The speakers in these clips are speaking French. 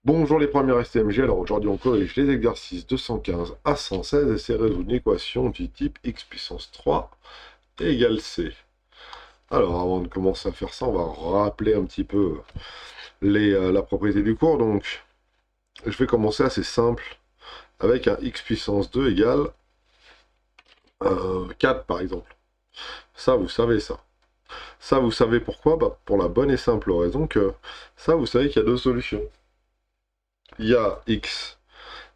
Bonjour les premiers STMG, alors aujourd'hui on corrige les exercices 215 à 116 et c'est résoudre une équation du type x puissance 3 égale c. Alors avant de commencer à faire ça, on va rappeler un petit peu la propriété du cours. Donc je vais commencer assez simple avec un x puissance 2 égale 4 par exemple. Ça vous savez ça. Ça vous savez pourquoi? Pour la bonne et simple raison que ça vous savez qu'il y a deux solutions. Il y a x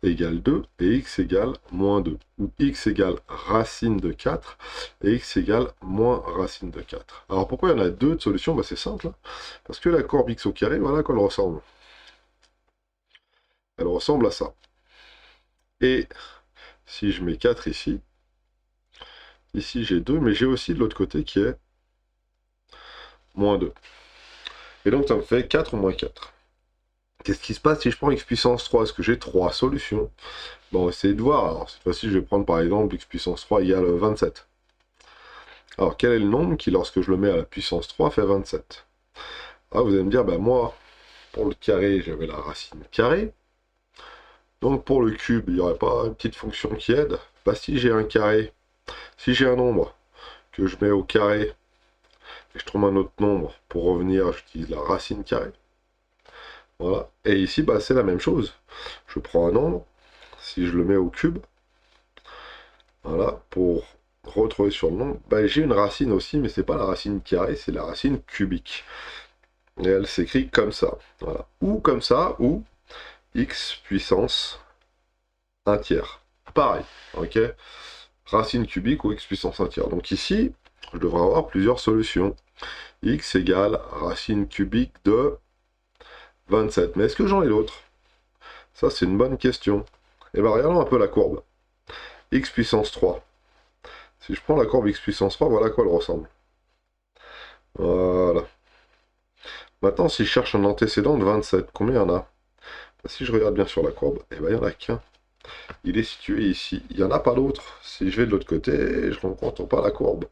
égale 2 et x égale moins 2. Ou x égale racine de 4 et x égale moins racine de 4. Alors pourquoi il y en a deux de solutions? C'est simple. Parce que la courbe x au carré, voilà à quoi elle ressemble. Elle ressemble à ça. Et si je mets 4 ici, ici j'ai 2, mais j'ai aussi de l'autre côté qui est moins 2. Et donc ça me fait 4 moins 4. Qu'est-ce qui se passe si je prends x puissance 3? Est-ce que j'ai 3 solutions? Bon, essayez de voir. Alors cette fois-ci, je vais prendre par exemple x puissance 3 égale 27. Alors, quel est le nombre qui, lorsque je le mets à la puissance 3, fait 27? Ah, vous allez me dire, moi, pour le carré, j'avais la racine carrée. Donc, pour le cube, il n'y aurait pas une petite fonction qui aide? Si j'ai un carré, si j'ai un nombre que je mets au carré, et je trouve un autre nombre, pour revenir, j'utilise la racine carrée. Voilà. Et ici, c'est la même chose. Je prends un nombre, si je le mets au cube, voilà, pour retrouver sur le nombre, j'ai une racine aussi, mais c'est pas la racine carrée, c'est la racine cubique. Et elle s'écrit comme ça, voilà. Ou comme ça, ou x puissance 1 tiers. Pareil, ok? Racine cubique ou x puissance 1 tiers. Donc ici, je devrais avoir plusieurs solutions. X égale racine cubique de 27. Mais est-ce que j'en ai d'autres? Ça, c'est une bonne question. Et regardons un peu la courbe. X puissance 3. Si je prends la courbe x puissance 3, voilà à quoi elle ressemble. Voilà. Maintenant, si je cherche un antécédent de 27, combien il y en a? Si je regarde bien sur la courbe, il n'y en a qu'un. Il est situé ici. Il n'y en a pas d'autre. Si je vais de l'autre côté, je ne rencontre pas la courbe.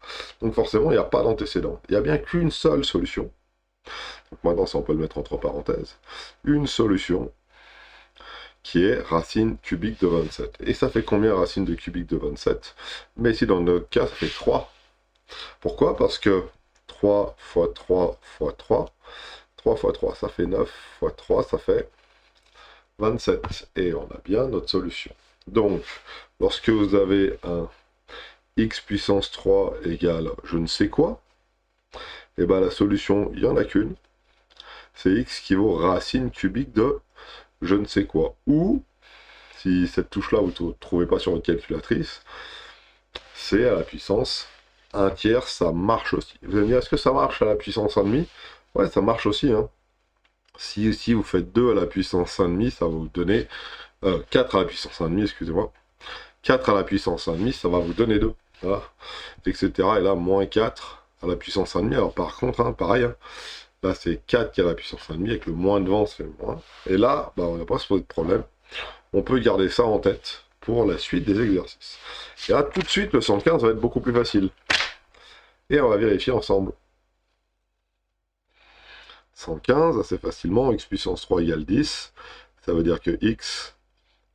Donc forcément, il n'y a pas d'antécédent. Il n'y a bien qu'une seule solution. Donc maintenant, ça, on peut le mettre entre parenthèses. Une solution qui est racine cubique de 27. Et ça fait combien racine de cubique de 27? Mais ici, dans notre cas, ça fait 3. Pourquoi? Parce que 3 fois 3 fois 3, 3 fois 3, ça fait 9, fois 3, ça fait 27. Et on a bien notre solution. Donc, lorsque vous avez un x puissance 3 égale je ne sais quoi, et la solution, il n'y en a qu'une. C'est x qui vaut racine cubique de je ne sais quoi. Ou, si cette touche-là, vous ne trouvez pas sur votre calculatrice, c'est à la puissance 1 tiers, ça marche aussi. Vous allez me dire, est-ce que ça marche à la puissance 1,5? Ouais, ça marche aussi. Si vous faites 2 à la puissance 1,5, ça va vous donner 4 à la puissance 1,5, excusez-moi. 4 à la puissance 1,5, ça va vous donner 2. Voilà. Etc. Et là, moins 4 à la puissance 1,5. Alors par contre, pareil, là c'est 4 qui a la puissance 1,5, avec le moins devant, ça fait moins. Et là, on n'a pas se poser de problème. On peut garder ça en tête pour la suite des exercices. Et là, tout de suite, le 115 va être beaucoup plus facile. Et on va vérifier ensemble. 115, assez facilement, x puissance 3 égale 10. Ça veut dire que x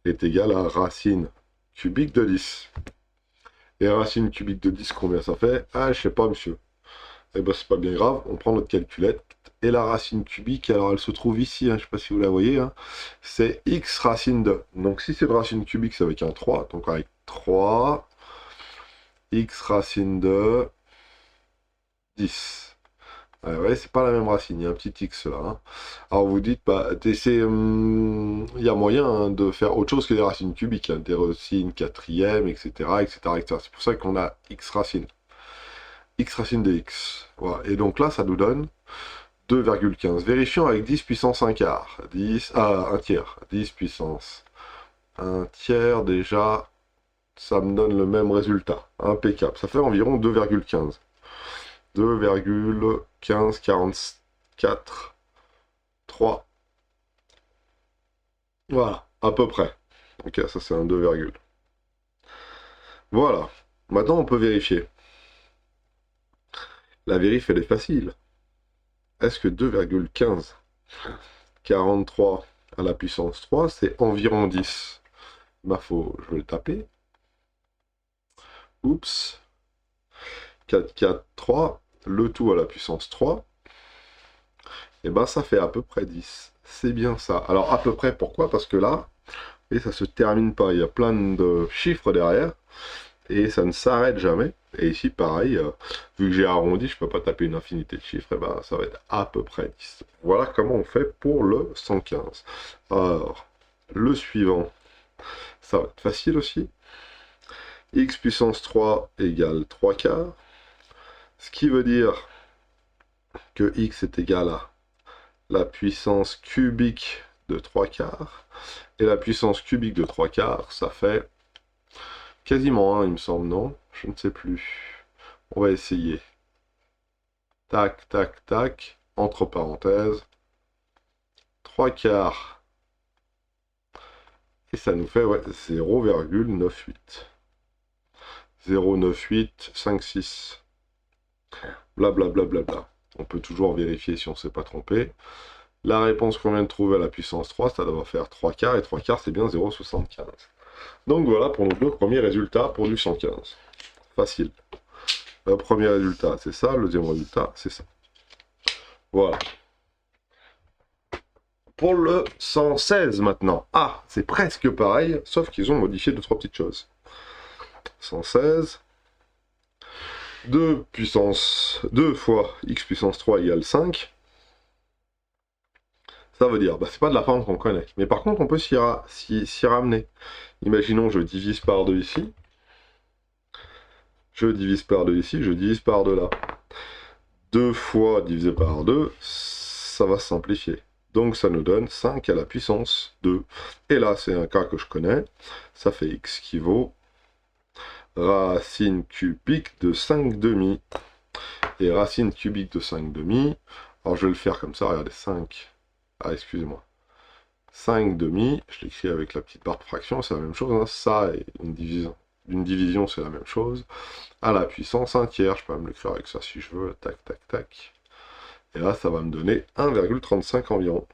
est égal à racine cubique de 10. Et racine cubique de 10, combien ça fait? Ah, je sais pas, monsieur. Eh c'est pas bien grave, on prend notre calculette. Et la racine cubique, alors elle se trouve ici, je sais pas si vous la voyez, c'est x racine de. Donc si c'est une racine cubique, c'est avec un 3. Donc avec 3, x racine de 10. Ouais, c'est pas la même racine, il y a un petit x là. Alors vous dites, il y a moyen de faire autre chose que des racines cubiques, des racines quatrième, etc., etc., etc. C'est pour ça qu'on a x racine. X racine de x. Voilà. Et donc là, ça nous donne 2,15. Vérifions avec 10 puissance 1 quart. 1 tiers. 10 puissance 1 tiers, déjà, ça me donne le même résultat. Impeccable. Ça fait environ 2,15. 2,15, 44, 3. Voilà, à peu près. Ok, ça c'est un 2, voilà. Maintenant, on peut vérifier. La vérif, elle est facile. Est-ce que 2,15, 43 à la puissance 3, c'est environ 10. Bah, je vais le taper. Oups. 4, 4, 3. Le tout à la puissance 3. Et ben, ça fait à peu près 10. C'est bien ça. Alors, à peu près, pourquoi? Parce que là, et ça se termine pas. Il y a plein de chiffres derrière. Et ça ne s'arrête jamais. Et ici, pareil, vu que j'ai arrondi, je peux pas taper une infinité de chiffres, et ben ça va être à peu près 10. Voilà comment on fait pour le 115. Alors, le suivant, ça va être facile aussi. X puissance 3 égale 3 quarts. Ce qui veut dire que X est égal à la puissance cubique de 3 quarts. Et la puissance cubique de 3 quarts, ça fait quasiment 1, il me semble, non? Je ne sais plus. On va essayer. Tac, tac, tac. Entre parenthèses. 3 quarts. Et ça nous fait 0,98. 0,9856. Blablabla. Bla, bla, bla. On peut toujours vérifier si on ne s'est pas trompé. La réponse qu'on vient de trouver à la puissance 3, ça doit faire 3 quarts. Et 3 quarts, c'est bien 0,75. Donc voilà pour nos deux premiers résultats pour du 115. Facile. Le premier résultat, c'est ça. Le deuxième résultat, c'est ça. Voilà. Pour le 116 maintenant. Ah, c'est presque pareil, sauf qu'ils ont modifié 2-3 petites choses. 116. 2 fois x puissance 3 égale 5. Ça veut dire, c'est pas de la forme qu'on connaît. Mais par contre, on peut s'y ramener. Imaginons, je divise par 2 ici. Je divise par 2 ici, je divise par 2 là. 2 fois divisé par 2, ça va se simplifier. Donc ça nous donne 5 à la puissance 2. Et là, c'est un cas que je connais. Ça fait x qui vaut racine cubique de 5 demi. Et racine cubique de 5 demi, alors je vais le faire comme ça, regardez, 5. Ah, excusez-moi. 5 demi, je l'écris avec la petite barre de fraction, c'est la même chose. Hein. Ça et une division, c'est la même chose. À la puissance 1 tiers, je peux même l'écrire avec ça si je veux. Tac, tac, tac. Et là, ça va me donner 1,35 environ.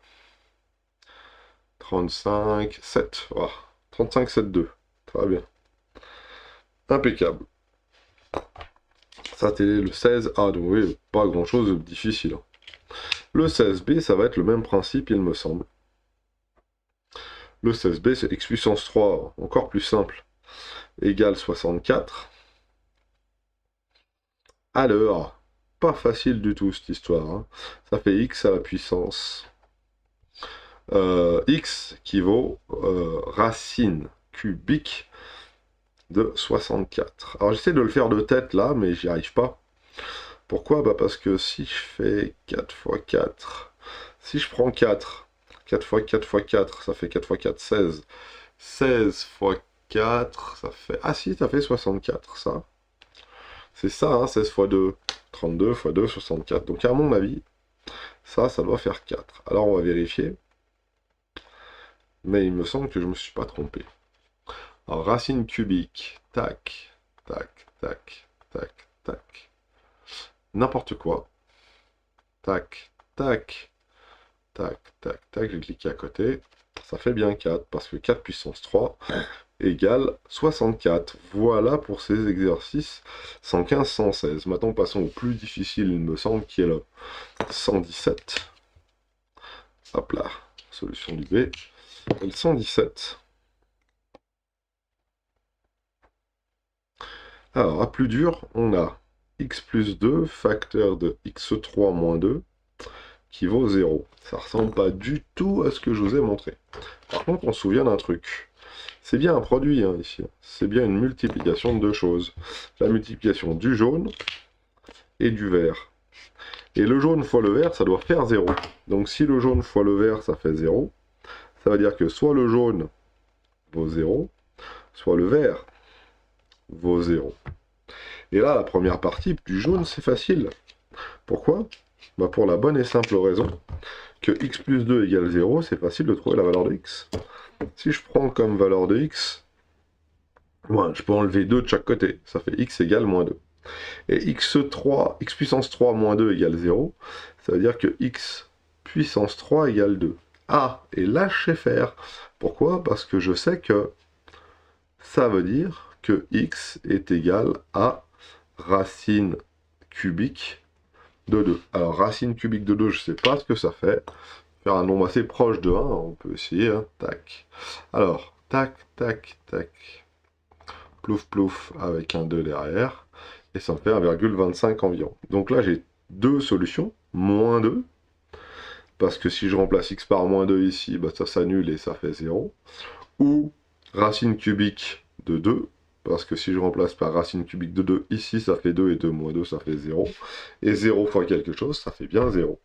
35,7. Voilà. 35,72. Très bien. Impeccable. Ça, c'était le 16A. Donc, oui, pas grand-chose de difficile. Hein. Le 16B, ça va être le même principe, il me semble. Le 16B, c'est x puissance 3, encore plus simple, égale 64. Alors, pas facile du tout cette histoire. Hein. Ça fait x à la puissance x qui vaut racine cubique de 64. Alors j'essaie de le faire de tête là, mais j'y arrive pas. Pourquoi? Parce que si je fais 4 fois 4, si je prends 4 fois 4 fois 4, ça fait 4 fois 4, 16. 16 fois 4, ça fait... Ah si, ça fait 64, ça. C'est ça, hein, 16 fois 2. 32 fois 2, 64. Donc à mon avis, ça doit faire 4. Alors on va vérifier. Mais il me semble que je ne me suis pas trompé. Alors racine cubique, tac, tac, tac, tac, tac. N'importe quoi. Tac, tac, tac, tac, tac. J'ai cliqué à côté. Ça fait bien 4, parce que 4 puissance 3 égale 64. Voilà pour ces exercices 115, 116. Maintenant, passons au plus difficile, il me semble, qui est le 117. Hop là, solution du B. Et le 117. Alors, à plus dur, on a x plus 2, facteur de x3 moins 2, qui vaut 0. Ça ressemble pas du tout à ce que je vous ai montré. Par contre, on se souvient d'un truc. C'est bien un produit, hein, ici. C'est bien une multiplication de deux choses. La multiplication du jaune et du vert. Et le jaune fois le vert, ça doit faire 0. Donc si le jaune fois le vert, ça fait 0, ça veut dire que soit le jaune vaut 0, soit le vert vaut 0. Et là, la première partie du jaune, c'est facile. Pourquoi? Pour la bonne et simple raison que x plus 2 égale 0, c'est facile de trouver la valeur de x. Si je prends comme valeur de x, je peux enlever 2 de chaque côté. Ça fait x égale moins 2. Et x puissance 3 moins 2 égale 0. Ça veut dire que x puissance 3 égale 2. A et lâcher faire. Pourquoi? Parce que je sais que ça veut dire que x est égal à racine cubique de 2. Alors, racine cubique de 2, je ne sais pas ce que ça fait. Faire un nombre assez proche de 1, on peut essayer, hein. Tac. Alors, tac, tac, tac. Plouf, plouf, avec un 2 derrière. Et ça me fait 1,25 environ. Donc là, j'ai deux solutions. Moins 2. Parce que si je remplace x par moins 2 ici, bah, ça s'annule et ça fait 0. Ou racine cubique de 2. Parce que si je remplace par racine cubique de 2, ici ça fait 2 et 2 moins 2 ça fait 0. Et 0 fois quelque chose, ça fait bien 0.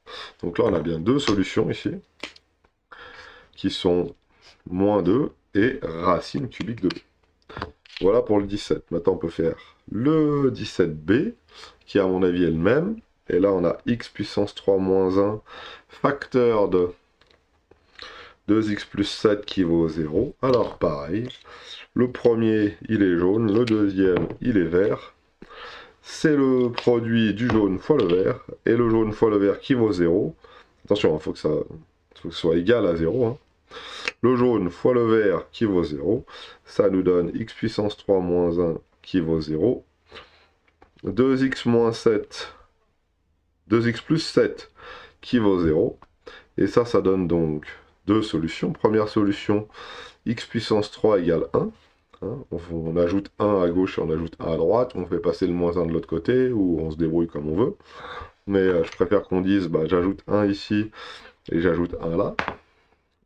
Donc là on a bien deux solutions ici, qui sont moins 2 et racine cubique de 2. Voilà pour le 17. Maintenant on peut faire le 17b, qui à mon avis est le même. Et là on a x puissance 3 moins 1, facteur de 2x plus 7 qui vaut 0. Alors pareil, le premier il est jaune, le deuxième il est vert. C'est le produit du jaune fois le vert, et le jaune fois le vert qui vaut 0. Attention, il faut que ça soit égal à 0. Hein. Le jaune fois le vert qui vaut 0, ça nous donne x puissance 3 moins 1 qui vaut 0. 2x moins 7, 2x plus 7 qui vaut 0. Et ça donne donc deux solutions. Première solution, x puissance 3 égale 1. Hein, on ajoute 1 à gauche et on ajoute 1 à droite. On fait passer le moins 1 de l'autre côté, ou on se débrouille comme on veut. Mais je préfère qu'on dise, bah, j'ajoute 1 ici et j'ajoute 1 là.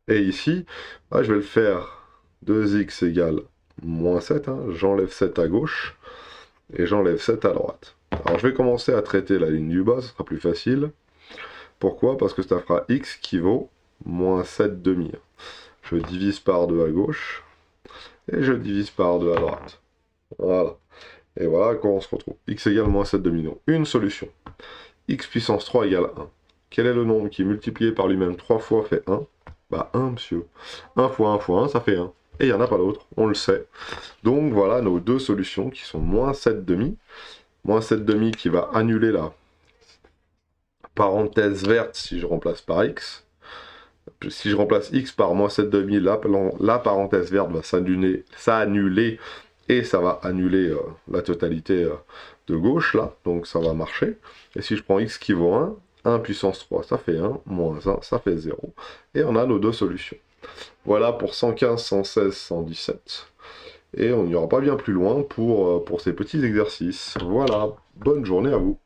Et ici, bah, je vais le faire 2x égale moins 7. Hein, j'enlève 7 à gauche et j'enlève 7 à droite. Alors je vais commencer à traiter la ligne du bas, ce sera plus facile. Pourquoi? Parce que ça fera x qui vaut moins 7 demi. Je divise par 2 à gauche, et je divise par 2 à droite. Voilà. Et voilà quand on se retrouve. X égale moins 7 demi. Donc une solution. X puissance 3 égale 1. Quel est le nombre qui multiplié par lui-même 3 fois fait 1? Bah 1, monsieur. 1 fois 1 fois 1, ça fait 1. Et il n'y en a pas d'autre, on le sait. Donc voilà nos deux solutions qui sont moins 7 demi. Moins 7 demi qui va annuler la parenthèse verte si je remplace par x. Si je remplace x par moins 7 demi, la parenthèse verte va s'annuler et ça va annuler la totalité de gauche là, donc ça va marcher. Et si je prends x qui vaut 1, 1 puissance 3 ça fait 1, moins 1 ça fait 0. Et on a nos deux solutions. Voilà pour 115, 116, 117. Et on n'ira pas bien plus loin pour ces petits exercices. Voilà, bonne journée à vous.